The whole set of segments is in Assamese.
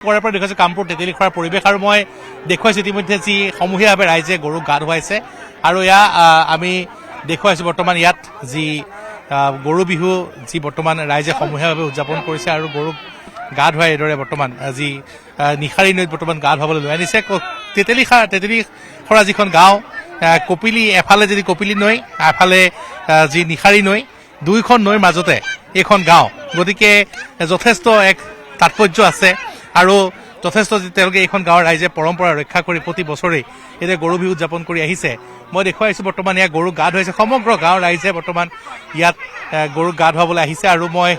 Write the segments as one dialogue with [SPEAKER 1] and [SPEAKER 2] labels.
[SPEAKER 1] পৰা দেখুৱাইছোঁ কামপুৰ তেতেলীখৰাৰ পৰিৱেশ আৰু মই দেখুৱাইছোঁ ইতিমধ্যে যি সমূহীয়াভাৱে ৰাইজে গৰুক গা ধুৱাইছে আৰু এয়া আমি দেখুৱাইছোঁ বৰ্তমান ইয়াত যি গৰু বিহু যি বৰ্তমান ৰাইজে সমূহীয়াভাৱে উদযাপন কৰিছে আৰু গৰুক গা ধুৱাই এইদৰে বৰ্তমান যি নিশাৰী নৈত বৰ্তমান গা ধুৱাবলৈ লৈ আনিছে তেতেলীখৰা যিখন গাঁও কপিলী এফালে যদি কপিলী নৈ এফালে যি নিশাৰী নৈ দুইখন নৈৰ মাজতে এইখন গাঁও গতিকে যথেষ্ট এক তাৎপৰ্য আছে আৰু যথেষ্ট তেওঁলোকে এইখন গাঁৱৰ ৰাইজে পৰম্পৰা ৰক্ষা কৰি প্ৰতি বছৰেই এতিয়া গৰু বিহু উদযাপন কৰি আহিছে মই দেখুৱাইছোঁ বৰ্তমান ইয়াত গৰুক গা ধুৱাইছে সমগ্ৰ গাঁৱৰ ৰাইজে বৰ্তমান ইয়াত গৰুক গা ধুৱাবলৈ আহিছে আৰু মই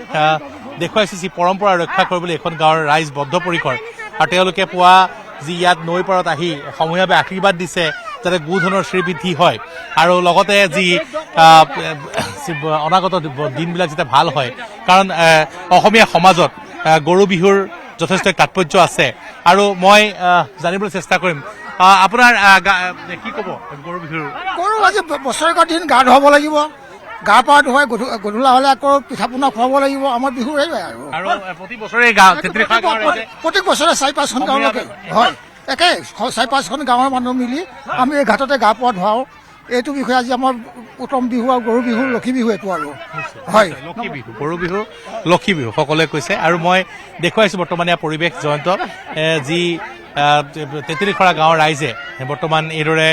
[SPEAKER 1] দেখুৱাইছোঁ যি পৰম্পৰা ৰক্ষা কৰিবলৈ এইখন গাঁৱৰ ৰাইজ বদ্ধপৰিকৰ আৰু তেওঁলোকে পুৱা যি ইয়াত নৈ পাৰত আহি সমূহীয়াভাৱে আশীৰ্বাদ দিছে যাতে গোধনৰ শ্ৰীবৃদ্ধি হয় আৰু লগতে যি অনাগত দিনবিলাক যাতে ভাল হয় কাৰণ অসমীয়া সমাজত গৰু বিহুৰ যথেষ্ট তাৎপৰ্য আছে আৰু মই জানিবলৈ চেষ্টা কৰিম আপোনাৰ কি ক'ব গৰু বিহুৰ
[SPEAKER 2] গৰু আজি বছৰেকৰ দিন গা ধুৱাব লাগিব গা পা ধুৱাই গধূলা হ'লে আকৌ পিঠা পনা খুৱাব লাগিব আমাৰ বিহু এইবাৰ আৰু
[SPEAKER 1] প্ৰতি বছৰে
[SPEAKER 2] প্ৰত্যেক বছৰে 4-5খন গাঁৱলৈকে হয় একে 4-5খন গাঁৱৰ মানুহ মিলি আমি এই ঘাটতে গা পা ধুৱাওঁ এইটো বিষয়ে আজি আমাৰ উত্তম বিহু আৰু গৰু বিহু লক্ষী বিহু এইটো আৰু হয়
[SPEAKER 1] লক্ষী বিহু গৰু বিহু লক্ষী বিহু সকলোৱে কৈছে আৰু মই দেখুৱাইছোঁ বৰ্তমান ইয়াৰ পৰিৱেশ জয়ন্ত যি তেতেলীখৰা গাঁৱৰ ৰাইজে বৰ্তমান এইদৰে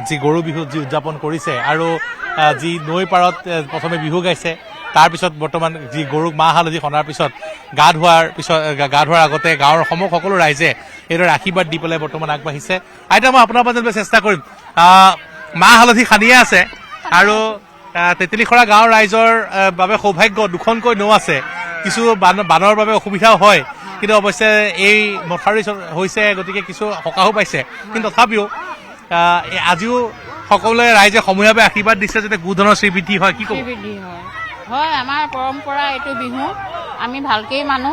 [SPEAKER 1] যি গৰু বিহু যি উদযাপন কৰিছে আৰু যি নৈ পাৰত প্ৰথমে বিহু গাইছে তাৰপিছত বৰ্তমান যি গৰুক মাহ হালধি সনাৰ পিছত গা ধোৱাৰ আগতে গাঁৱৰ সকলো ৰাইজে এইদৰে আশীৰ্বাদ দি পেলাই বৰ্তমান আগবাঢ়িছে আইতা মই আপোনাৰ পৰা জানিবলৈ চেষ্টা কৰিম মাহ হালধি সানিয়ে আছে আৰু তেতেলীখৰা গাঁৱৰ ৰাইজৰ বাবে সৌভাগ্য দুখনকৈ নৌ আছে কিছু বানৰ বাবে অসুবিধাও হয় কিন্তু অৱশ্যে এই মথাউৰি হৈছে গতিকে কিছু সকাহো পাইছে কিন্তু তথাপিও আজিও সকলোৱে ৰাইজে সমূহীয়াভাৱে আশীৰ্বাদ দিছে যাতে গোধনৰ শ্ৰীবৃদ্ধি হয় কি ক'ব
[SPEAKER 3] হয় আমাৰ পৰম্পৰা এইটো বিহু আমি ভালকেই মানো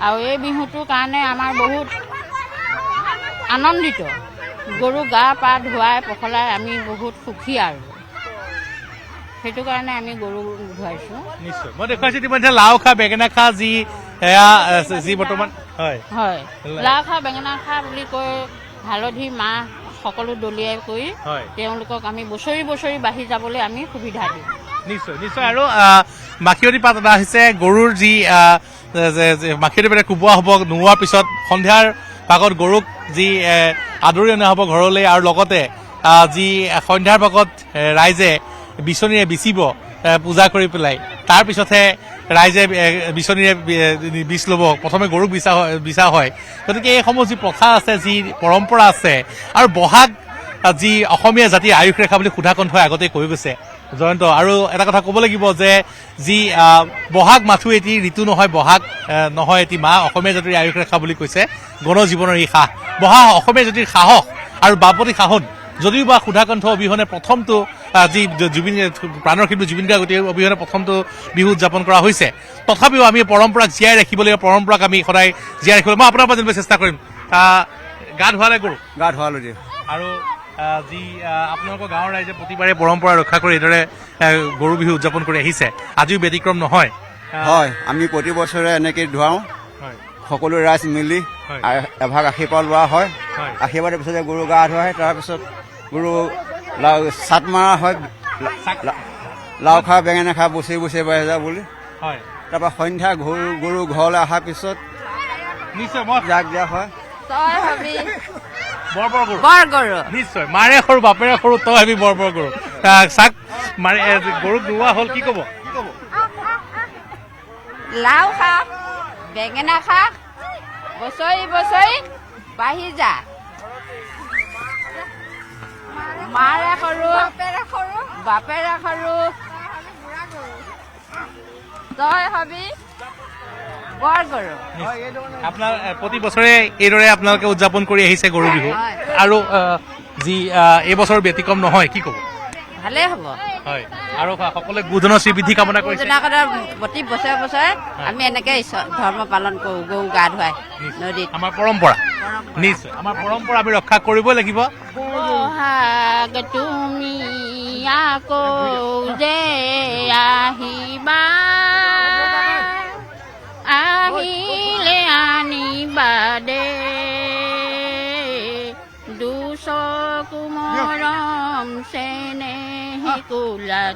[SPEAKER 3] আৰু এই বিহুটোৰ কাৰণে আমাৰ বহুত আনন্দিত গৰু গা পা ধুৱাই পখলাই আমি বহুত সুখী আৰু সেইটো কাৰণে আমি গৰু ধুৱাইছোঁ
[SPEAKER 1] নিশ্চয় মই দেখুৱাইছোঁ ইতিমধ্যে লাও খা বেঙেনা খা যি বৰ্তমান হয়
[SPEAKER 3] হয় লাও খা বেঙেনা খা বুলি কৈ হালধি মাহ সকলো দলিয়াই কৰি তেওঁলোকক আমি বছৰি বছৰি বাঢ়ি যাবলৈ আমি সুবিধা দিওঁ
[SPEAKER 1] নিশ্চয় নিশ্চয় আৰু মাখিয়তী পাত অনা হৈছে গৰুৰ যি মাখিয়তী পাতে কোবোৱা হ'ব নোওৱাৰ পিছত সন্ধিয়াৰ ভাগত গৰুক যি আদৰি অনা হ'ব ঘৰলৈ আৰু লগতে যি সন্ধিয়াৰ ভাগত ৰাইজে বিচনীৰে বিচিব পূজা কৰি পেলাই তাৰপিছতহে ৰাইজে বিচনীৰে বিচ ল'ব প্ৰথমে গৰুক বিচা হয় গতিকে এইসমূহ যি প্ৰথা আছে যি পৰম্পৰা আছে আৰু বহাগ যি অসমীয়া জাতিৰ আয়ুস ৰেখা বুলি সুধা কণ্ঠই আগতে কৈ গৈছে জয়ন্ত আৰু এটা কথা ক'ব লাগিব যে যি বহাগ মাথো এটি ঋতু নহয় বহাগ নহয় এটি মাহ অসমীয়া জাতিৰ আয়ুস ৰেখা বুলি কৈছে গণ জীৱনৰ এই সাহ বহাগ অসমীয়া জাতিৰ সাহস আৰু বাপতি সাহোন যদিও বা সুধাকণ্ঠ অবিহনে প্ৰথমটো যি প্ৰাণৰ শিল্পী জুবিন গাৰ্গৰ অবিহনে প্ৰথমটো বিহু উদযাপন কৰা হৈছে তথাপিও আমি পৰম্পৰাক জীয়াই ৰাখিব লাগিব পৰম্পৰাক আমি সদায় জীয়াই ৰাখিব মই আপোনাৰ পৰা জানিব চেষ্টা কৰিম গা ধুৱালে গৰু
[SPEAKER 4] গা ধুৱালো দিয়ক
[SPEAKER 1] আৰু যি আপোনালোকৰ গাঁৱৰ ৰাইজে প্ৰতিবাৰে পৰম্পৰা ৰক্ষা কৰি এইদৰে গৰু বিহু উদযাপন কৰি আহিছে আজিও ব্যতিক্ৰম নহয়
[SPEAKER 4] হয় আমি প্ৰতি বছৰে এনেকৈ ধুৱাওঁ সকলো ৰাইজ মিলি এভাগ আশীৰ্বাদ লোৱা হয় আশীৰ্বাদৰ পিছতে গৰু গা ধুৱায় তাৰপিছত গৰু চাট মৰা হয় লাও খা বেঙেনা খা বছৰি বছৰি বাঢ়ি যা বুলি তাৰপৰা সন্ধ্যা গৰু ঘৰলৈ অহাৰ পিছত
[SPEAKER 1] নিশ্চয় মই
[SPEAKER 4] জাক দিয়া হয়
[SPEAKER 1] নিশ্চয় মাৰে সৰু বাপেৰে সৰু তই ভাবি বৰ গৰু চাক মাৰে গৰুক ধুওৱা হ'ল কি ক'ব
[SPEAKER 3] লাও খা বেঙেনা খা বছৰি বছৰি বাঢ়ি যা মাৰে সৰু বাপেৰে সৰু তই হবি বৰ গৰু
[SPEAKER 1] আপোনাৰ প্ৰতি বছৰে এইদৰে আপোনালোকে উদযাপন কৰি আহিছে গৰু বিহু আৰু যি এইবছৰ ব্যতিক্ৰম নহয় কি ক'ব
[SPEAKER 3] ভালে হ'ব
[SPEAKER 1] হয় আৰু সকলোৱে গোধনৰ শ্ৰীবৃদ্ধি কামনা কৰিছে
[SPEAKER 3] প্ৰতি বছৰে বছৰে আমি এনেকে ধৰ্ম পালন কৰোঁ গৰু গা ধুৱাই নদীত
[SPEAKER 1] আমাৰ পৰম্পৰা নিশ্চয় আমাৰ পৰম্পৰা আমি ৰক্ষা কৰিবই লাগিব
[SPEAKER 3] বহাগ তুমি আকৌ যে আহিবা আহিলে আনিবাদে দুচকু মৰম চেনেহি কোলাত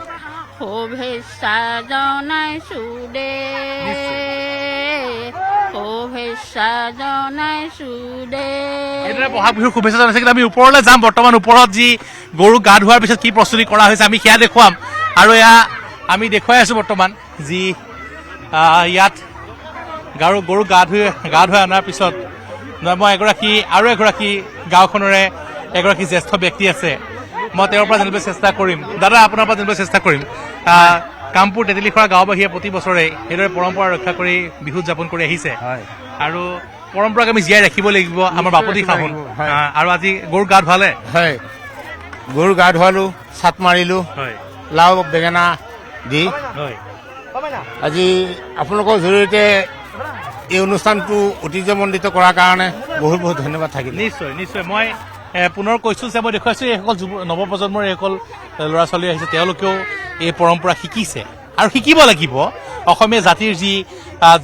[SPEAKER 3] শুভেচ্ছা জনাইছো দে শুভেচ্ছা জনাইছো দে
[SPEAKER 1] এইদৰে বহাগ বিহুৰ শুভেচ্ছা জনাইছে। কিন্তু আমি ওপৰলৈ যাম। বৰ্তমান ওপৰত যি গৰুক গা ধোৱাৰ পিছত কি প্ৰস্তুতি কৰা হৈছে আমি সেয়া দেখুৱাম। আৰু এয়া আমি দেখুৱাই আছো বৰ্তমান যি ইয়াত গৰু গা ধুৱাই অনাৰ পিছত মই আৰু এগৰাকী গাঁওখনৰে এগৰাকী জ্যেষ্ঠ ব্যক্তি আছে, মই তেওঁৰ পৰা জানিবলৈ চেষ্টা কৰিম। দাদা, আপোনাৰ পৰা জানিবলৈ চেষ্টা কৰিম। কামপুৰ তেতেলীখোৱা গাঁওবাসীয়ে প্ৰতি বছৰে এইদৰে পৰম্পৰা ৰক্ষা কৰি বিহু উদযাপন কৰি আহিছে আৰু পৰম্পৰাক আমি জীয়াই ৰাখিব লাগিব। আমাৰ বাপতি সাহোন আৰু আজি গৰু গা ধুৱালে।
[SPEAKER 5] হয়, গৰু গা ধুৱালো, চাট মাৰিলো, লাও বেঙেনা দি। আজি আপোনালোকৰ জৰিয়তে এই অনুষ্ঠানটো ঐতিহ্যমণ্ডিত কৰাৰ কাৰণে বহুত বহুত ধন্যবাদ থাকিল।
[SPEAKER 1] নিশ্চয় নিশ্চয়। মই পুনৰ কৈছো যে মই দেখুৱাইছো এইসকল নৱপ্ৰজন্মৰ এইসকল ল'ৰা ছোৱালী আহিছে, তেওঁলোকেও এই পৰম্পৰা শিকিছে আৰু শিকিব লাগিব। অসমীয়া জাতিৰ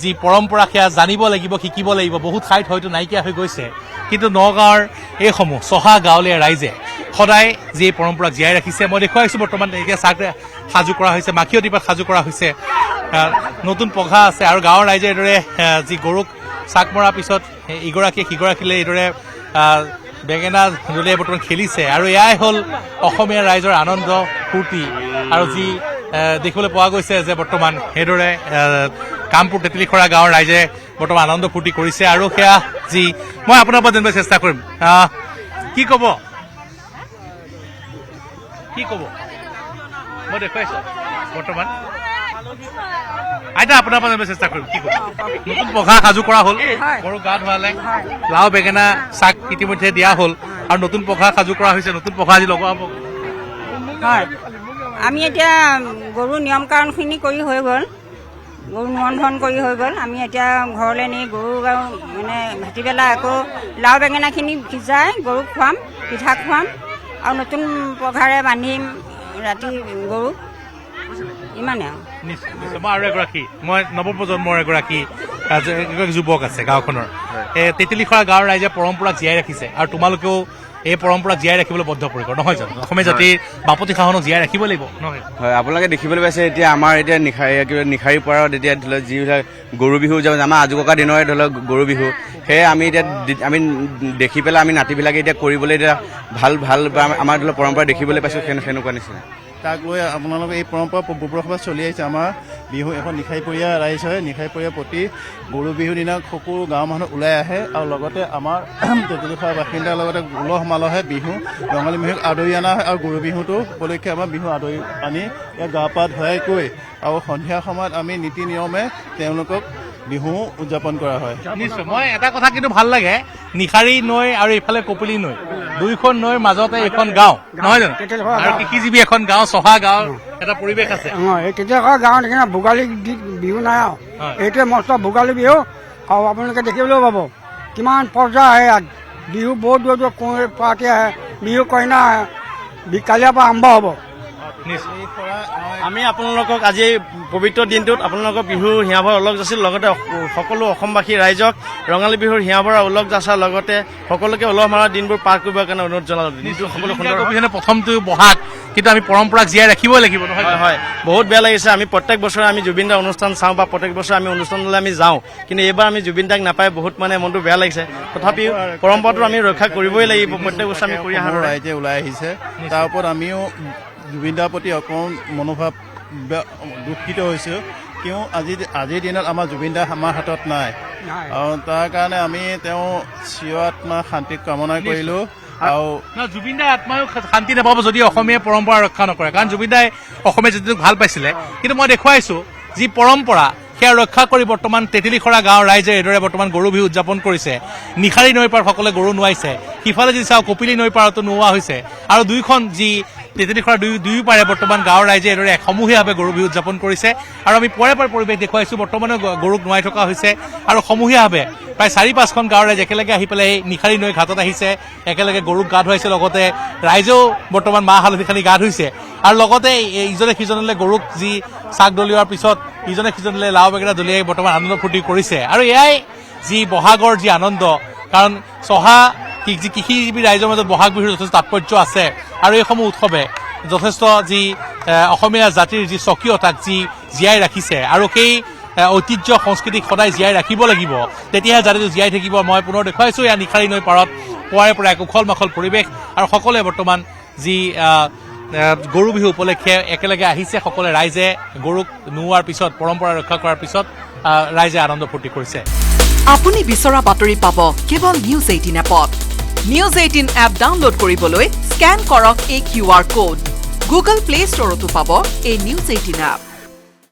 [SPEAKER 1] যি পৰম্পৰা সেয়া জানিব লাগিব, শিকিব লাগিব। বহুত ঠাইত হয়তো নাইকিয়া হৈ গৈছে, কিন্তু নগাঁৱৰ এইসমূহ চহা গাঁৱলীয়া ৰাইজে সদায় যি এই পৰম্পৰাক জীয়াই ৰাখিছে। মই দেখুৱাইছো বৰ্তমান এতিয়া চাক সাজু কৰা হৈছে, মাখিয়তী পাত সাজু কৰা হৈছে, নতুন পঘা আছে আৰু গাঁৱৰ ৰাইজে এইদৰে যি গৰুক চাক মৰাৰ পিছত ইগৰাকীয়ে সিগৰাকীলৈ এইদৰে বেঙেনা দলিয়াই বৰ্তমান খেলিছে। আৰু এয়াই হ'ল অসমীয়া ৰাইজৰ আনন্দ ফূৰ্তি। আৰু যি দেখিবলৈ পোৱা গৈছে যে বৰ্তমান সেইদৰে কামপুৰ তেতেলীখোৱা গাঁৱৰ ৰাইজে বৰ্তমান আনন্দ ফূৰ্তি কৰিছে। আৰু সেয়া যি মই আপোনাৰ পৰা জানিবলৈ চেষ্টা কৰিম। কি ক'ব মই দেখুৱাইছো বৰ্তমান। আইতা, আপোনাৰ পৰা জানিবলৈ চেষ্টা কৰিম। কি ক'ব? নতুন পঘা সাজু কৰা হ'ল, গৰু গা ধুৱালে, লাও বেঙেনা চাক ইতিমধ্যে দিয়া হ'ল আৰু নতুন পঘা সাজু কৰা হৈছে। নতুন পঘা আজি লগোৱা হ'ব।
[SPEAKER 6] হয়, আমি এতিয়া গৰু নিয়ম কাৰণখিনি কৰি হৈ গ'ল, গৰু নিমন্ত্ৰণ কৰি হৈ গ'ল। আমি এতিয়া ঘৰলৈ নি গৰু মানে ভাটিবেলা আকৌ লাও বেঙেনাখিনি সিজাই গৰুক খুৱাম, পিঠা খুৱাম আৰু নতুন পঘাৰে বান্ধিম ৰাতি গৰুক। ইমানে আৰু।
[SPEAKER 1] নিশ্চয়। মই নৱপ্ৰজন্মৰ এগৰাকী যুৱক আছে গাঁওখনৰ। তেতেলীখোৱা গাঁৱৰ ৰাইজে পৰম্পৰা জীয়াই ৰাখিছে আৰু তোমালোকেও এই পৰম্পৰা জীয়াই ৰাখিবলৈ বদ্ধপৰিকৰ, নহয় জানো? অসমীয়া জাতিৰ বাপতি সাহোনক জীয়াই ৰাখিব লাগিব, নহয়?
[SPEAKER 4] হয়, আপোনালোকে দেখিবলৈ পাইছে এতিয়া আমাৰ এতিয়া নিশাৰীৰ পৰাও এতিয়া ধৰি লওক যিবিলাক গৰু বিহু যাব, আমাৰ আজোককা দিনৰে ধৰি লওক গৰু বিহু, সেয়ে আমি এতিয়া আমি দেখি পেলাই আমি নাতিবিলাকে এতিয়া কৰিবলৈ এতিয়া ভাল আমাৰ ধৰি লওক পৰম্পৰা দেখিবলৈ পাইছোঁ সেনেকুৱা নিচিনা।
[SPEAKER 7] তাক লৈ আপোনালোকে এই পৰম্পৰা পূৰ্বপুৰুষৰ চলি আহিছে। আমাৰ বিহু এখন নিশাৰীপৰীয়া ৰাইজ হয়। নিশাৰীপৰীয়া প্ৰতি গৰু বিহুৰ দিনা সকলো গাঁৱৰ মানুহ ওলাই আহে আৰু লগতে আমাৰ তেতেলীখোৱা বাসিন্দাৰ লগতে উলহ মালহে বিহু ৰঙালী বিহুক আদৰি অনা হয়। আৰু গৰু বিহুটো উপলক্ষে আমাৰ বিহু আদৰি আনি ইয়াত গা পা ধুৱাই কৈ আৰু সন্ধিয়া সময়ত আমি নীতি নিয়মে তেওঁলোকক বিহু উদযাপন কৰা হয়।
[SPEAKER 1] নিশ্চয়। মই এটা কথা কিন্তু ভাল লাগে, নিশাৰী নৈ আৰু ইফালে কপিলী নৈ, দুইখন নৈৰ মাজতে এখন গাঁও, নহয় জানো? আৰু কৃষিজীৱী এখন গাঁও, চহা গাঁৱৰ এটা পৰিৱেশ আছে।
[SPEAKER 8] এই তেতেলীখোৱা গাঁৱত সেইকাৰণে ভোগালী বিহু নাই আৰু এইটোৱে মস্ত ভোগালী বিহু। আৰু আপোনালোকে দেখিবলৈও পাব কিমান পৰ্যায় আহে ইয়াত। বিহু বহুত দূৰ দূৰ পাৰ্টি আহে, বিহু কইনা আহে, কালিৰ পৰা আৰম্ভ হ'ব।
[SPEAKER 9] আমি আপোনালোকক আজি এই পবিত্ৰ দিনটোত আপোনালোকৰ বিহুৰ হিয়াভৰ উল্লেখ যাচিল, লগতে সকলো অসমবাসী ৰাইজক ৰঙালী বিহুৰ হিয়াভৰা উল্লেখ যাচাৰ লগতে সকলোকে উলহ মাৰা দিনবোৰ পাৰ কৰিবৰ কাৰণে অনুৰোধ জনালোঁ। দিনটো সকলো সুন্দৰ।
[SPEAKER 1] প্ৰথমটো বহাগ, কিন্তু আমি পৰম্পৰাক জীয়াই ৰাখিবই লাগিব, নহয়?
[SPEAKER 9] হয়, বহুত বেয়া লাগিছে। আমি প্ৰত্যেক বছৰে আমি জুবিন দাৰ অনুষ্ঠান চাওঁ বা প্ৰত্যেক বছৰে আমি অনুষ্ঠানলৈ আমি যাওঁ, কিন্তু এইবাৰ আমি জুবিন দাক নাপাই বহুত মানে মনটো বেয়া লাগিছে। তথাপিও পৰম্পৰাটো আমি ৰক্ষা কৰিবই লাগিব। প্ৰত্যেক বছৰে আমি কৰি অহা
[SPEAKER 7] ৰাইজে ওলাই আহিছে, তাৰ ওপৰত আমিও জুবিন দাৰ প্ৰতি অকণ মনোভাৱ দুখিত হৈছোঁ। কিয় আজিৰ দিনত আমাৰ জুবিন দা আমাৰ হাতত নাই, আৰু তাৰ কাৰণে আমি তেওঁ চিৰ আত্মা শান্তি কামনা কৰিলোঁ। আৰু
[SPEAKER 1] জুবিন দাৰ আত্মাও শান্তি নাপাব যদি অসমীয়া পৰম্পৰা ৰক্ষা নকৰে, কাৰণ জুবিন দাই অসমীয়া জাতিটোক ভাল পাইছিলে। কিন্তু মই দেখুৱাইছো যি পৰম্পৰা সেয়া ৰক্ষা কৰি বৰ্তমান তেতেলীখোৱা গাঁৱৰ ৰাইজে এইদৰে বৰ্তমান গৰু বিহু উদযাপন কৰিছে। নিশাৰী নৈৰ পাৰত সকলোৱে গৰু নোৱাইছে, সিফালে যদি চাওঁ কপিলী নৈৰ পাৰতো নোৱা হৈছে। আৰু দুইখন যি তেতেলীখোৱাৰ দুয়ো পাৰে বৰ্তমান গাঁৱৰ ৰাইজে এইদৰে সমূহীয়াভাৱে গৰু বিহু উদযাপন কৰিছে। আৰু আমি পৰে পৰিৱেশ দেখুৱাইছোঁ, বৰ্তমানে গৰুক নোৱাই থকা হৈছে আৰু সমূহীয়াভাৱে প্ৰায় 4-5খন গাঁৱৰ ৰাইজ একেলগে আহি পেলাই এই নিশাৰী নৈ ঘাটত আহিছে, একেলগে গৰুক গা ধুৱাইছে। লগতে ৰাইজেও বৰ্তমান মাহ হালধি সানি গা ধুইছে আৰু লগতে ইজনে সিজনলৈ গৰুক যি চাক দলিওৱাৰ পিছত ইজনে সিজনলৈ লাও বেঙেনা দলিয়াই বৰ্তমান আনন্দ ফূৰ্তি কৰিছে। আৰু এয়াই যি বহাগৰ যি আনন্দ, কাৰণ কৃষিজীৱী ৰাইজৰ মাজত বহাগ বিহুৰ যথেষ্ট তাৎপৰ্য আছে আৰু এইসমূহ উৎসৱে যথেষ্ট যি অসমীয়া জাতিৰ যি স্বকীয়তাক যি জীয়াই ৰাখিছে আৰু সেই ঐতিহ্য সংস্কৃতিক সদায় জীয়াই ৰাখিব লাগিব, তেতিয়াহে জাতিটো জীয়াই থাকিব। মই পুনৰ দেখুৱাইছোঁ এয়া নিশাৰী নৈ পাৰত পুৱাৰে পৰা এক উখল মাখল পৰিৱেশ আৰু সকলোৱে বৰ্তমান যি গৰু বিহু উপলক্ষে একেলগে আহিছে, সকলোৱে ৰাইজে গৰুক নোওৱাৰ পিছত, পৰম্পৰা ৰক্ষা কৰাৰ পিছত ৰাইজে আনন্দ ফূৰ্তি কৰিছে।
[SPEAKER 10] আপুনি বিচৰা বাতৰি পাব কেৱল নিউজ 18 এপত। নিউজ 18 এপ ডাউনলোড কৰিবলৈ স্কেন কৰক এই QR কোড। গুগল প্লে ষ্টৰতো পাব এই নিউজ 18 এপ।